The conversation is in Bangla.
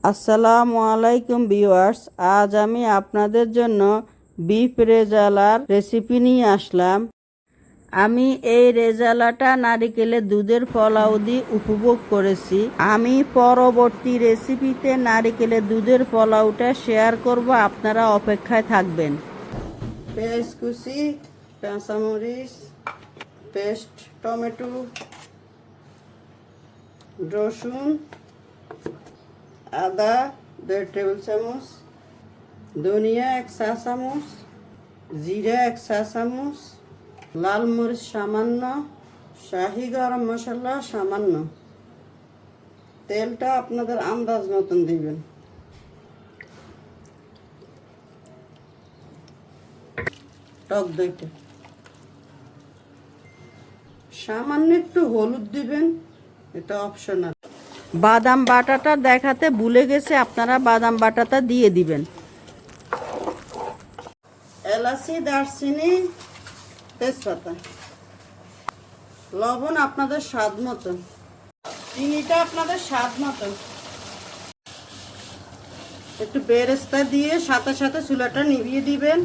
আসসালামু আলাইকুম ভিউয়ার্স, আজ আমি আপনাদের জন্য বিফ রেজালার রেসিপি নিয়ে আসলাম। আমি এই রেজালাটা নারিকেলের দুধের পোলাও দিয়ে উপভোগ করেছি। আমি পরবর্তী রেসিপিতে নারিকেলের দুধের পোলাওটা শেয়ার করব, আপনারা অপেক্ষায় থাকবেন। পেঁয়াজ কুচি, কাঁচামরিচ পেস্ট, টমেটো, রসুন, আদা 1.5 টেবিল চামচ, ধনিয়া 1 চা চামচ, জিরা 1 চা চামচ, লাল মরিচ সামান্য, শাহি গরম মশলা সামান্য। তেলটা আপনাদের আন্দাজ মতন দিবেন। টক দইটা সামান্য একটু হলুদ দিবেন, এটা অপশনাল। বাদাম বাটাটা দেখাতে ভুলে গেছে, আপনারা বাদাম বাটাটা দিয়ে দিবেন। এলাচি, দারচিনি, তেজপাতা, লবণ আপনাদের স্বাদ মতন, চিনিটা আপনাদের স্বাদ মতন। একটু বেরেস্তা দিয়ে সাথে সাথে চুলাটা নিভিয়ে দিবেন।